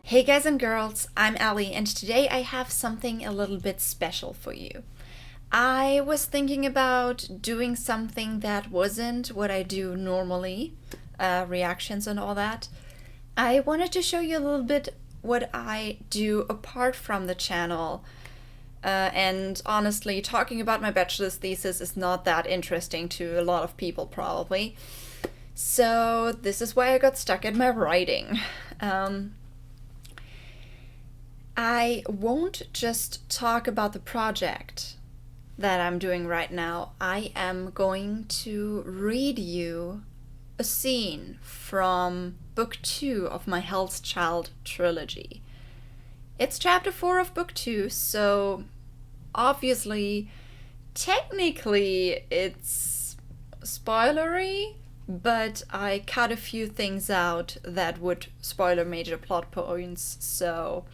Hey guys and girls, I'm Ellie, and today I have something a little bit special for you. I was thinking about doing something that wasn't what I do normally, reactions and all that. I wanted to show you a little bit what I do apart from the channel. And honestly, talking about my bachelor's thesis is not that interesting to a lot of people, probably. So, this is why I got stuck at my writing. I won't just talk about the project that I'm doing right now. I am going to read you a scene from book 2 of my Hell's Child trilogy. It's chapter 4 of book 2, so obviously, technically, it's spoilery, but I cut a few things out that would spoiler major plot points, so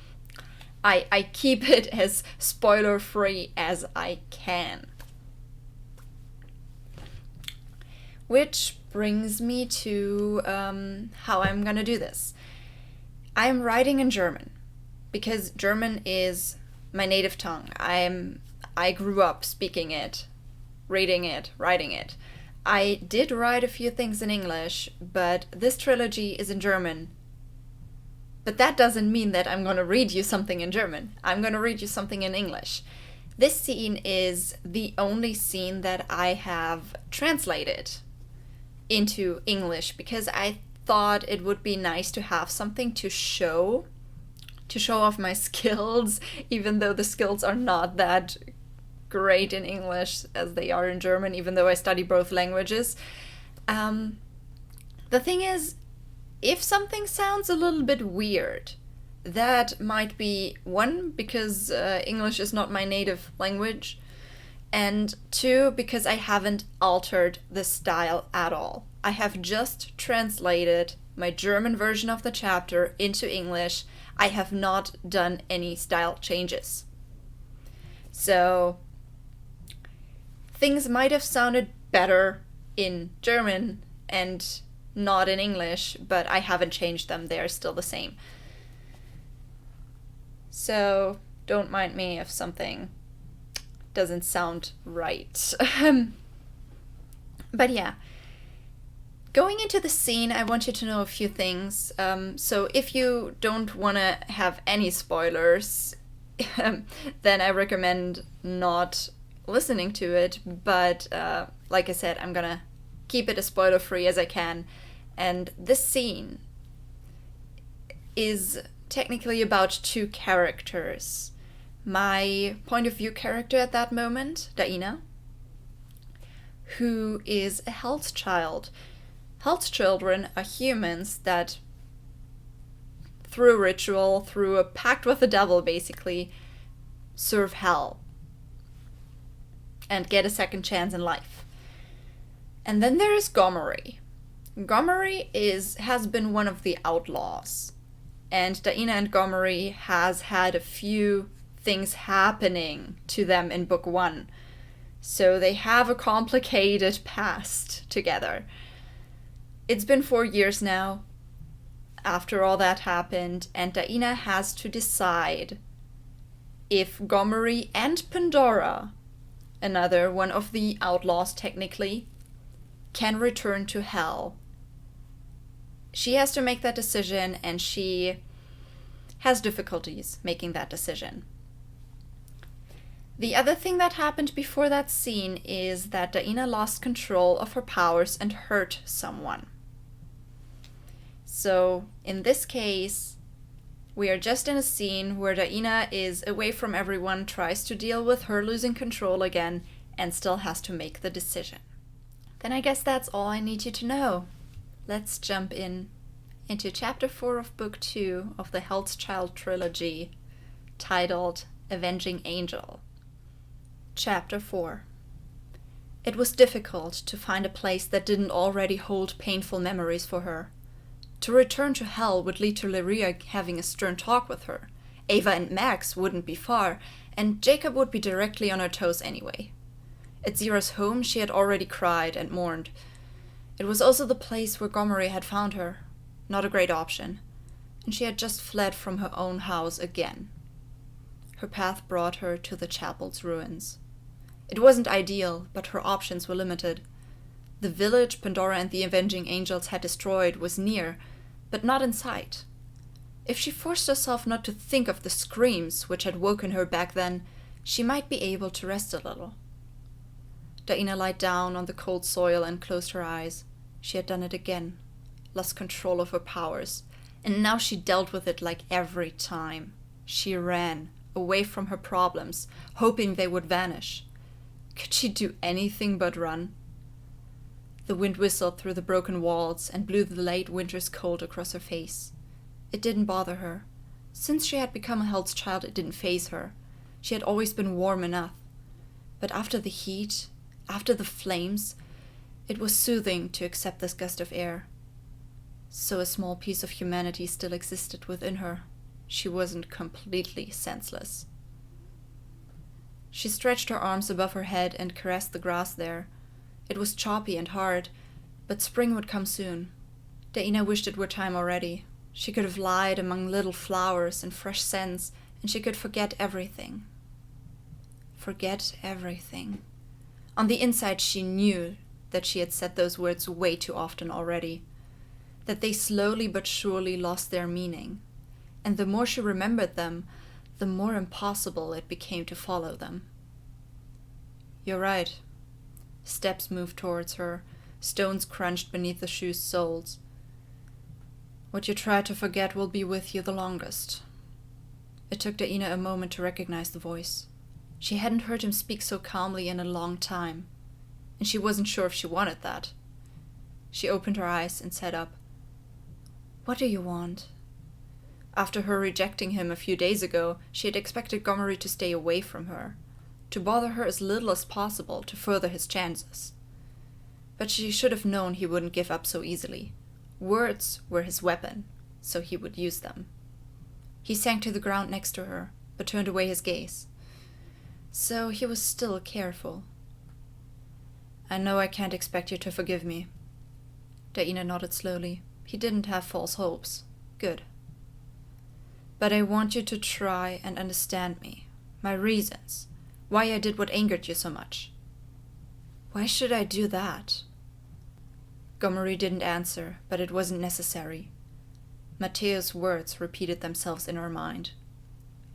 I keep it as spoiler-free as I can. Which brings me to how I'm gonna do this. I am writing in German, because German is my native tongue. I grew up speaking it, reading it, writing it. I did write a few things in English, but this trilogy is in German. But that doesn't mean that I'm going to read you something in German. I'm going to read you something in English. This scene is the only scene that I have translated into English because I thought it would be nice to have something to show off my skills, even though the skills are not that great in English as they are in German, even though I study both languages. The thing is, if something sounds a little bit weird, that might be, one, because English is not my native language, and two, because I haven't altered the style at all. I have just translated my German version of the chapter into English. I have not done any style changes. So, things might have sounded better in German and not in English, but I haven't changed them. They're still the same. So don't mind me if something doesn't sound right. But yeah. Going into the scene, I want you to know a few things. So if you don't want to have any spoilers, then I recommend not listening to it. But like I said, I'm gonna keep it as spoiler-free as I can. And this scene is technically about two characters. My point of view character at that moment, Daina, who is a Hell's Child. Hell's children are humans that, through a ritual, through a pact with the devil basically, serve hell and get a second chance in life. And then there is Gomery. Gomery has been one of the outlaws, and Daina and Gomery has had a few things happening to them in book 1, so they have a complicated past together. It's been 4 years now after all that happened, and Daina has to decide if Gomery and Pandora, another one of the outlaws technically, can return to hell. She has to make that decision, and she has difficulties making that decision. The other thing that happened before that scene is that Daina lost control of her powers and hurt someone. So, in this case, we are just in a scene where Daina is away from everyone, tries to deal with her losing control again, and still has to make the decision. Then I guess that's all I need you to know. Let's jump into chapter 4 of book 2 of the Hell's Child trilogy, titled Avenging Angel. Chapter 4. It was difficult to find a place that didn't already hold painful memories for her. To return to hell would lead to Lyria having a stern talk with her. Ava and Max wouldn't be far, and Jacob would be directly on her toes anyway. At Zira's home, she had already cried and mourned. It was also the place where Gomery had found her. Not a great option. and she had just fled from her own house again. Her path brought her to the chapel's ruins. It wasn't ideal, but her options were limited. The village Pandora and the Avenging Angels had destroyed was near, but not in sight. If she forced herself not to think of the screams which had woken her back then, she might be able to rest a little. Daina lied down on the cold soil and closed her eyes. She had done it again, lost control of her powers, and now she dealt with it like every time. She ran, away from her problems, hoping they would vanish. Could she do anything but run? The wind whistled through the broken walls and blew the late winter's cold across her face. It didn't bother her. Since she had become a Hell's Child, it didn't faze her. She had always been warm enough. But after the heat, after the flames, it was soothing to accept this gust of air. So a small piece of humanity still existed within her. She wasn't completely senseless. She stretched her arms above her head and caressed the grass there. It was choppy and hard, but spring would come soon. Daina wished it were time already. She could have lied among little flowers and fresh scents, and she could forget everything. Forget everything. On the inside, she knew that she had said those words way too often already, that they slowly but surely lost their meaning, and the more she remembered them, the more impossible it became to follow them. You're right. Steps moved towards her, stones crunched beneath the shoes' soles. What you try to forget will be with you the longest. It took Daina a moment to recognize the voice. She hadn't heard him speak so calmly in a long time, and she wasn't sure if she wanted that. She opened her eyes and sat up. What do you want? After her rejecting him a few days ago, she had expected Gomery to stay away from her, to bother her as little as possible to further his chances. But she should have known he wouldn't give up so easily. Words were his weapon, so he would use them. He sank to the ground next to her, but turned away his gaze. So he was still careful. I know I can't expect you to forgive me. Daina nodded slowly. He didn't have false hopes. Good. But I want you to try and understand me, my reasons, why I did what angered you so much. Why should I do that? Gomery didn't answer, but it wasn't necessary. Matteo's words repeated themselves in her mind.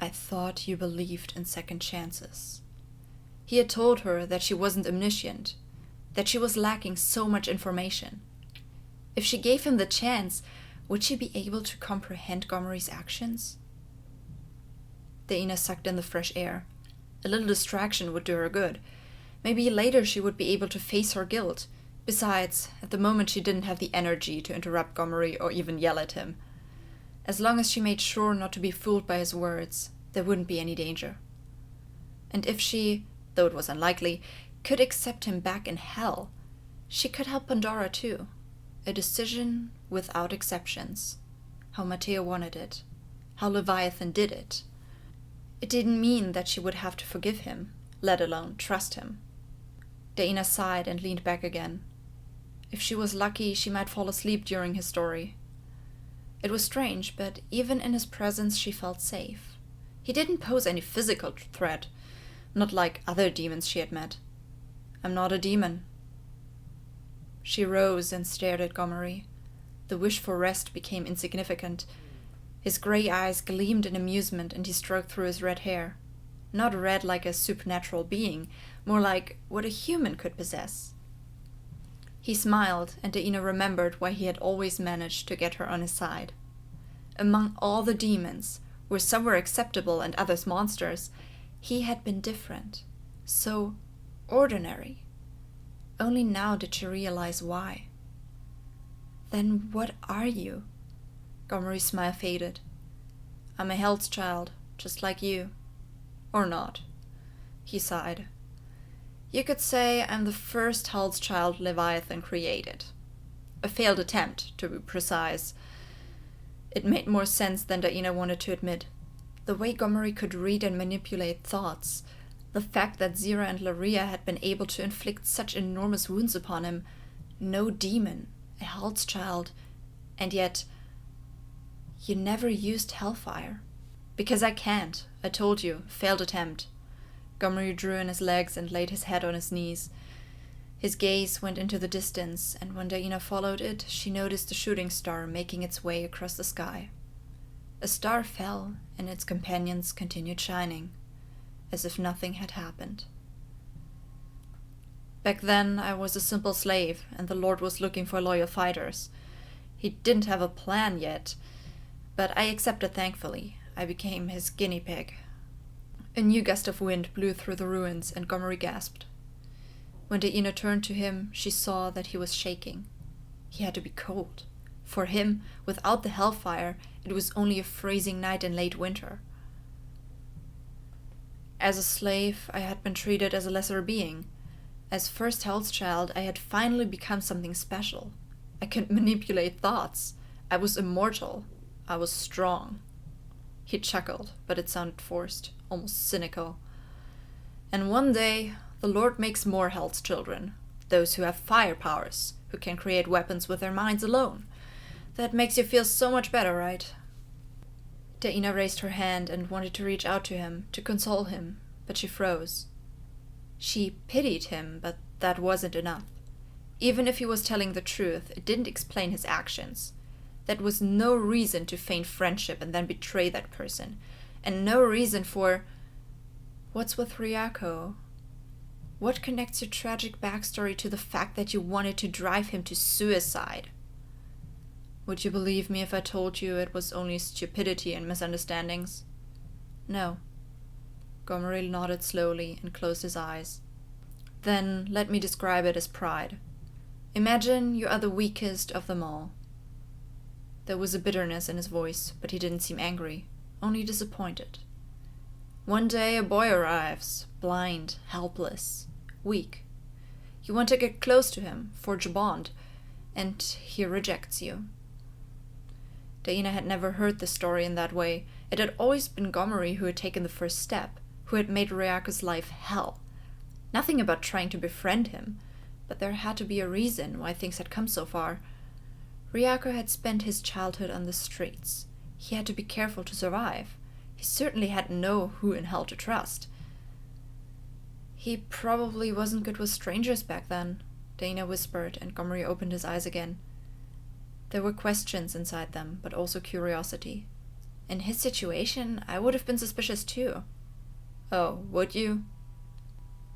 I thought you believed in second chances. He had told her that she wasn't omniscient, that she was lacking so much information. If she gave him the chance, would she be able to comprehend Gomery's actions? Daina sucked in the fresh air. A little distraction would do her good. Maybe later she would be able to face her guilt. Besides, at the moment she didn't have the energy to interrupt Gomery or even yell at him. As long as she made sure not to be fooled by his words, there wouldn't be any danger. And if she, though it was unlikely, could accept him back in hell, she could help Pandora too. A decision without exceptions. How Matteo wanted it. How Leviathan did it. It didn't mean that she would have to forgive him, let alone trust him. Daina sighed and leaned back again. If she was lucky, she might fall asleep during his story. It was strange, but even in his presence she felt safe. He didn't pose any physical threat, not like other demons she had met. I'm not a demon. She rose and stared at Gomery. The wish for rest became insignificant. His grey eyes gleamed in amusement and he stroked through his red hair. Not red like a supernatural being, more like what a human could possess. He smiled, and Daina remembered why he had always managed to get her on his side. Among all the demons, where some were acceptable and others monsters, he had been different. So ordinary. Only now did she realize why. Then what are you? Gomery's smile faded. I'm a Hell's Child, just like you. Or not. He sighed. You could say I'm the first Hell's Child Leviathan created. A failed attempt, to be precise. It made more sense than Daina wanted to admit. The way Gomery could read and manipulate thoughts, the fact that Zira and Laria had been able to inflict such enormous wounds upon him. No demon, a Hell's Child, and yet... You never used hellfire. Because I can't. I told you. Failed attempt. Gomery drew in his legs and laid his head on his knees. His gaze went into the distance, and when Daina followed it, she noticed a shooting star making its way across the sky. A star fell, and its companions continued shining, as if nothing had happened. Back then, I was a simple slave, and the Lord was looking for loyal fighters. He didn't have a plan yet, but I accepted thankfully. I became his guinea pig. A new gust of wind blew through the ruins, and Gomery gasped. When Daina turned to him, she saw that he was shaking. He had to be cold. For him, without the hellfire, it was only a freezing night in late winter. As a slave, I had been treated as a lesser being. As first Hell's child, I had finally become something special. I could manipulate thoughts. I was immortal. I was strong. He chuckled, but it sounded forced, almost cynical. And one day, the Lord makes more Hell's children, those who have fire powers, who can create weapons with their minds alone. That makes you feel so much better, right? Daina raised her hand and wanted to reach out to him, to console him, but she froze. She pitied him, but that wasn't enough. Even if he was telling the truth, it didn't explain his actions. That was no reason to feign friendship and then betray that person. And no reason for... What's with Ryako? What connects your tragic backstory to the fact that you wanted to drive him to suicide? Would you believe me if I told you it was only stupidity and misunderstandings? No. Gomery nodded slowly and closed his eyes. Then let me describe it as pride. Imagine you are the weakest of them all. There was a bitterness in his voice, but he didn't seem angry, only disappointed. One day a boy arrives, blind, helpless, weak. You want to get close to him, forge a bond, and he rejects you. Daina had never heard the story in that way. It had always been Gomery who had taken the first step, who had made Ryako's life hell. Nothing about trying to befriend him, but there had to be a reason why things had come so far. Ryako had spent his childhood on the streets. He had to be careful to survive. He certainly hadn't known who in hell to trust. He probably wasn't good with strangers back then, Daina whispered, and Gomery opened his eyes again. There were questions inside them, but also curiosity. In his situation, I would have been suspicious too. Oh, would you?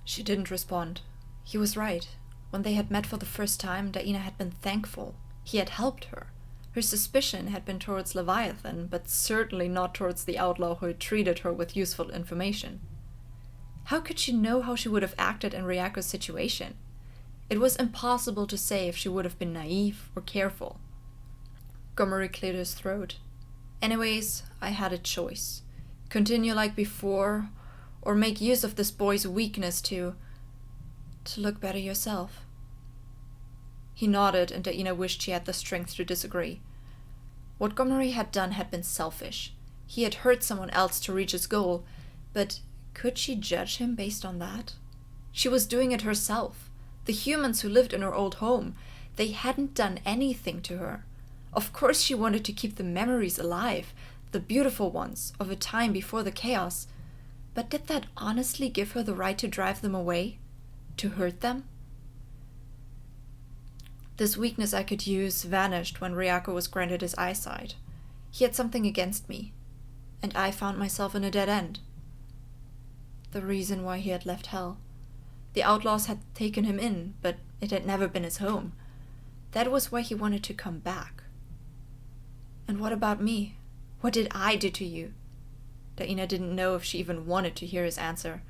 She didn't respond. He was right. When they had met for the first time, Daina had been thankful. He had helped her. Her suspicion had been towards Leviathan, but certainly not towards the outlaw who had treated her with useful information. How could she know how she would have acted in Ryako's situation? It was impossible to say if she would have been naive or careful. Gomery cleared his throat. Anyways, I had a choice. Continue like before, or make use of this boy's weakness to look better yourself. He nodded, and Daina wished she had the strength to disagree. What Gomery had done had been selfish. He had hurt someone else to reach his goal, but could she judge him based on that? She was doing it herself. The humans who lived in her old home, they hadn't done anything to her. Of course she wanted to keep the memories alive, the beautiful ones, of a time before the chaos. But did that honestly give her the right to drive them away? To hurt them? This weakness I could use vanished when Ryako was granted his eyesight. He had something against me, and I found myself in a dead end. The reason why he had left hell. The outlaws had taken him in, but it had never been his home. That was why he wanted to come back. And what about me? What did I do to you? Daina didn't know if she even wanted to hear his answer.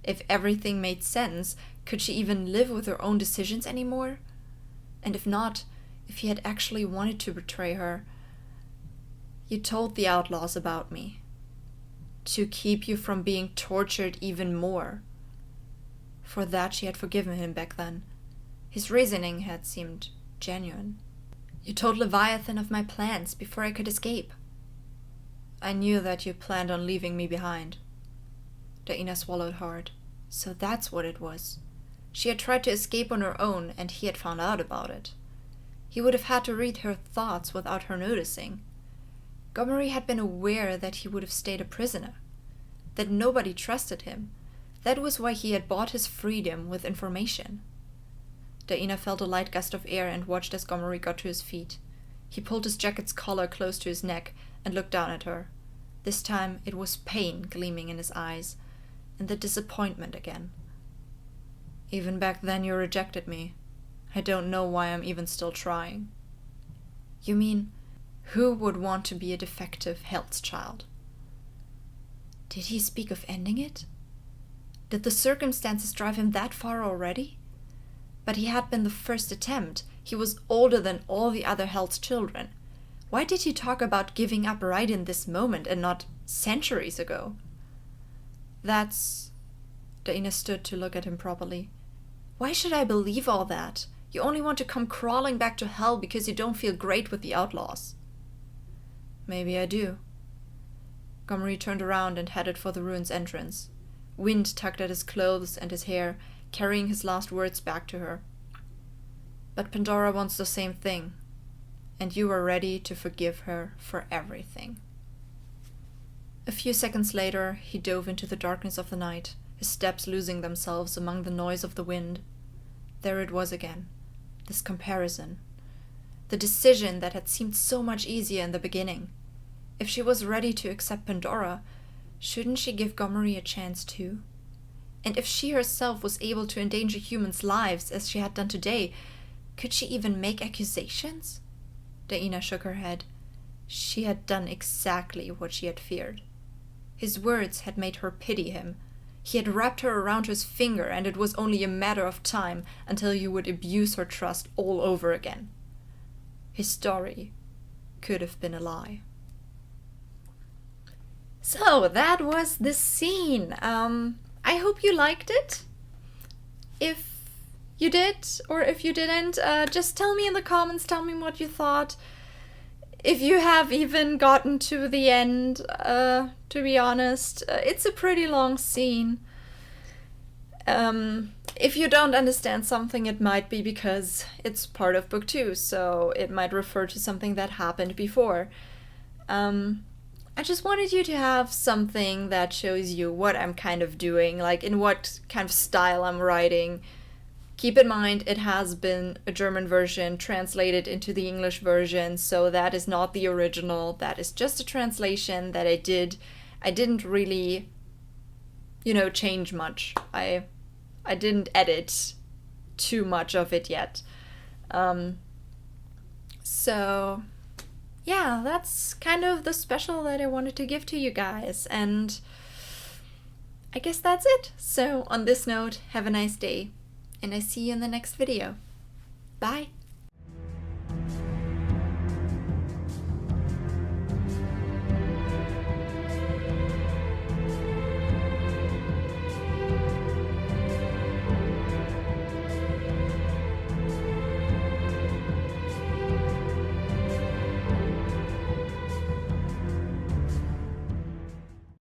If everything made sense, could she even live with her own decisions anymore? And if not, if he had actually wanted to betray her. You told the outlaws about me. To keep you from being tortured even more. For that she had forgiven him back then. His reasoning had seemed genuine. You told Leviathan of my plans before I could escape. I knew that you planned on leaving me behind. Daina swallowed hard. So that's what it was. She had tried to escape on her own, and he had found out about it. He would have had to read her thoughts without her noticing. Gomery had been aware that he would have stayed a prisoner, that nobody trusted him. That was why he had bought his freedom with information. Daina felt a light gust of air and watched as Gomery got to his feet. He pulled his jacket's collar close to his neck and looked down at her. This time it was pain gleaming in his eyes, and the disappointment again. Even back then you rejected me. I don't know why I'm even still trying. You mean, who would want to be a defective Hell's child? Did he speak of ending it? Did the circumstances drive him that far already? But he had been the first attempt. He was older than all the other Hell's children. Why did he talk about giving up right in this moment and not centuries ago? Daina stood to look at him properly. Why should I believe all that? You only want to come crawling back to Hell because you don't feel great with the outlaws. Maybe I do. Gomery turned around and headed for the ruin's entrance. Wind tugged at his clothes and his hair, carrying his last words back to her. But Pandora wants the same thing, and you are ready to forgive her for everything. A few seconds later, he dove into the darkness of the night, his steps losing themselves among the noise of the wind. There it was again, this comparison. The decision that had seemed so much easier in the beginning. If she was ready to accept Pandora, shouldn't she give Gomery a chance too? And if she herself was able to endanger humans' lives as she had done today, could she even make accusations? Daina shook her head. She had done exactly what she had feared. His words had made her pity him. He had wrapped her around his finger, and it was only a matter of time until he would abuse her trust all over again. His story could have been a lie. So, that was the scene. I hope you liked it. If you did, or if you didn't, just tell me in the comments, tell me what you thought. If you have even gotten to the end, to be honest, it's a pretty long scene. If you don't understand something, it might be because it's part of book 2, so it might refer to something that happened before. I just wanted you to have something that shows you what I'm kind of doing, like in what kind of style I'm writing. Keep in mind, it has been a German version translated into the English version, so that is not the original. That is just a translation that I did. I didn't really, change much. I didn't edit too much of it yet. So, yeah, that's kind of the special that I wanted to give to you guys, and I guess that's it. So, on this note, have a nice day. And I see you in the next video. Bye!